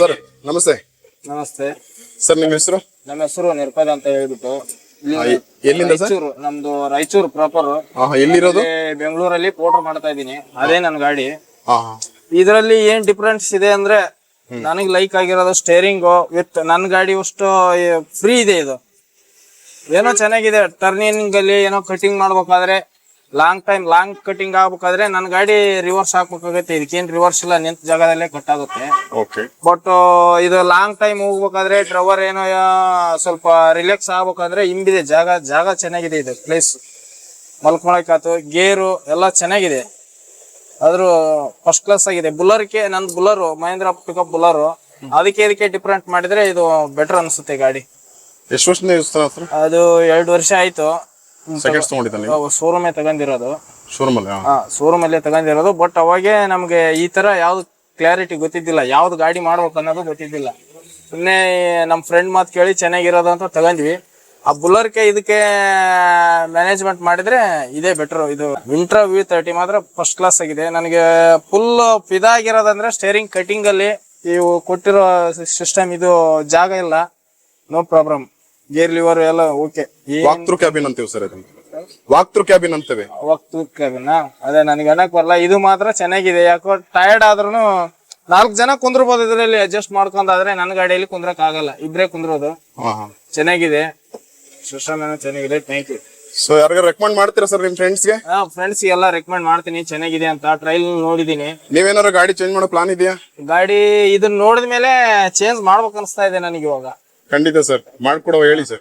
Sir ನಮಸ್ತೆ. ನಮಸ್ತೆ sir ನಿಮ್ಮ ಹೆಸರು? ನಮ್ಮ ಹೆಸರು ನಿರ್ಪದ ಅಂತ ಹೇಳ್ಬಿಟ್ಟು ಎಲ್ಲಿಂದ ಸರ್? ರಾಯಚೂರು, ನಮ್ದು ರಾಯಚೂರು ಪ್ರಾಪರ್. ಎಲ್ಲಿರೋದು? ಬೆಂಗಳೂರಲ್ಲಿ ಪೋಟರ್ ಮಾಡ್ತಾ ಇದೀನಿ. ಅದೇ ನನ್ ಗಾಡಿ. ಹಾ ಇದ್ರಲ್ಲಿ ಏನ್ ಡಿಫ್ರೆನ್ಸ್ ಇದೆ ಅಂದ್ರೆ ನನಗ್ ಲೈಕ್ ಆಗಿರೋದು ಸ್ಟೇರಿಂಗ್ ವಿತ್ ನನ್ ಗಾಡಿ ಅಷ್ಟು ಫ್ರೀ ಇದೆ. ಇದು ಏನೋ ಚೆನ್ನಾಗಿದೆ. ಟರ್ನಿಂಗ್ ಅಲ್ಲಿ ಏನೋ ಕಟಿಂಗ್ ಮಾಡ್ಬೇಕಾದ್ರೆ ಲಾಂಗ್ ಕಟಿಂಗ್ ಆಗ್ಬೇಕಾದ್ರೆ ನನ್ ಗಾಡಿ ರಿವರ್ಸ್ ಹಾಕ್ಬೇಕಾಗತ್ತೆ. ಇದಕ್ಕೇನ್ ರಿವರ್ಸ್ ಇಲ್ಲ, ನಿಂತ ಜಾಗದಲ್ಲೇ ಕಟ್ ಆಗುತ್ತೆ. ಬಟ್ ಇದು ಲಾಂಗ್ ಟೈಮ್ ಹೋಗ್ಬೇಕಾದ್ರೆ ಡ್ರೈವರ್ ಏನೋ ಸ್ವಲ್ಪ ರಿಲ್ಯಾಕ್ಸ್ ಆಗ್ಬೇಕಾದ್ರೆ ಹಿಂಬಿದೆ ಜಾಗ ಚೆನ್ನಾಗಿದೆ. ಇದು ಪ್ಲೇಸ್ ಮಲ್ಕೊಳಕಾತು, ಗೇರು ಎಲ್ಲ ಚೆನ್ನಾಗಿದೆ. ಆದ್ರೂ ಫಸ್ಟ್ ಕ್ಲಾಸ್ ಆಗಿದೆ. ಬುಲ್ಲರ್ಗೆ ನಂದು ಬುಲ್ಲರು ಮಹೇಂದ್ರ ಪಿಕಪ್ ಬುಲ್ಲರು, ಅದಕ್ಕೆ ಇದಕ್ಕೆ ಡಿಫ್ರೆಂಟ್ ಮಾಡಿದ್ರೆ ಇದು ಬೆಟರ್ ಅನ್ಸುತ್ತೆ ಗಾಡಿ. ಎಷ್ಟು ವರ್ಷದಿಂದ ಯೂಸ್ ಮಾಡ್ತಾರೆ? ಅದು 2 ವರ್ಷ ಆಯ್ತು. ಶೋರೂಮ್ ತಗೊಂಡಿರೋದು. ಶೋರೂಮ್ ಅಲ್ಲೇ ತಗೊಂಡಿರೋದು. ಬಟ್ ಅವಾಗೆ ನಮ್ಗೆ ಈ ತರ ಯಾವ್ದು ಕ್ಲಾರಿಟಿ ಗೊತ್ತಿದ್ದಿಲ್ಲ, ಯಾವ್ದು ಗಾಡಿ ಮಾಡ್ಬೇಕು ಅನ್ನೋದು ಗೊತ್ತಿದ್ದಿಲ್ಲ. ಸುಮ್ನೆ ನಮ್ ಫ್ರೆಂಡ್ ಮಾತು ಕೇಳಿ ಚೆನ್ನಾಗಿರೋದು ಅಂತ ತಗೊಂಡ್ವಿ. ಆ ಬುಲ್ಲರ್ಗೆ ಇದಕ್ಕೆ ಮ್ಯಾನೇಜ್ಮೆಂಟ್ ಮಾಡಿದ್ರೆ ಇದೇ ಬೆಟರ್. ಇದು ವಿಂಟ್ರಾ V30 ಮಾತ್ರ ಫಸ್ಟ್ ಕ್ಲಾಸ್ ಆಗಿದೆ. ನನಗೆ ಫುಲ್ ಫಿದಾ ಆಗಿರೋದಂದ್ರೆ ಸ್ಟೇರಿಂಗ್ ಕಟಿಂಗ್ ಅಲ್ಲಿ ಇವು ಕೊಟ್ಟಿರೋ ಸಿಸ್ಟಮ್, ಇದು ಜಾಗ ಇಲ್ಲ, ನೋ ಪ್ರಾಬ್ಲಮ್. ಗೇರ್ ಲಿವರ್ ಎಲ್ಲ ಓಕೆ. ವಾಕ್ ಥ್ರೂ ಕ್ಯಾಬಿನ್ ಅಂತೀವಿ ಸರ್. ವಾಕ್ ಥ್ರೂ ಕ್ಯಾಬಿನ್ ಅಂತೇವೆ. ವಾಕ್ ಥ್ರೂ ಕ್ಯಾಬಿನ್ ಅದೇ ನನಗೆ ಅನ್ನಕ್ ಬರಲ್ಲ. ಇದು ಮಾತ್ರ ಚೆನ್ನಾಗಿದೆ. ಯಾಕೋ ಟಯರ್ಡ್ ಆದ್ರೂ 4 ಜನ ಕುಂದ್ರಬಹುದು ಇದ್ರಲ್ಲಿ ಅಡ್ಜಸ್ಟ್ ಮಾಡ್ಕೊಂಡಾದ್ರೆ. ನನ್ನ ಗಾಡಿಯಲ್ಲಿ ಕುಂದ್ರಕ್ ಆಗಲ್ಲ, ಇಬ್ರೇ ಕುಂದ್ರೋದು. ಚೆನ್ನಾಗಿದೆ ಸಿಸ್ಟಮ್, ಏನೋ ಚೆನ್ನಾಗಿದೆ. Thank you. ಸೊ ಯಾರಿಗಾರು ರೆಕಮೆಂಡ್ ಮಾಡ್ತೀರಾ ಸರ್ ನಿಮ್ ಫ್ರೆಂಡ್ಸ್ಗೆ? ಫ್ರೆಂಡ್ಸ್ ಎಲ್ಲ ರೆಕಮೆಂಡ್ ಮಾಡ್ತೀನಿ, ಚೆನ್ನಾಗಿದೆ ಅಂತ. ಟ್ರೈಲ್ ನೋಡಿದೀನಿ. ನೀವೇನಾರು ಗಾಡಿ ಚೇಂಜ್ ಮಾಡೋ ಪ್ಲಾನ್ ಇದೆಯಾ? ಗಾಡಿ ಇದನ್ನ ನೋಡಿದ್ಮೇಲೆ ಚೇಂಜ್ ಮಾಡ್ಬೇಕು ಅನಿಸ್ತಾ ಇದೆ ನನಗೆ ಇವಾಗ. ಖಂಡಿತ ಸರ್, ಮಾಡ್ಕೊಡೋ ಹೇಳಿ ಸರ್.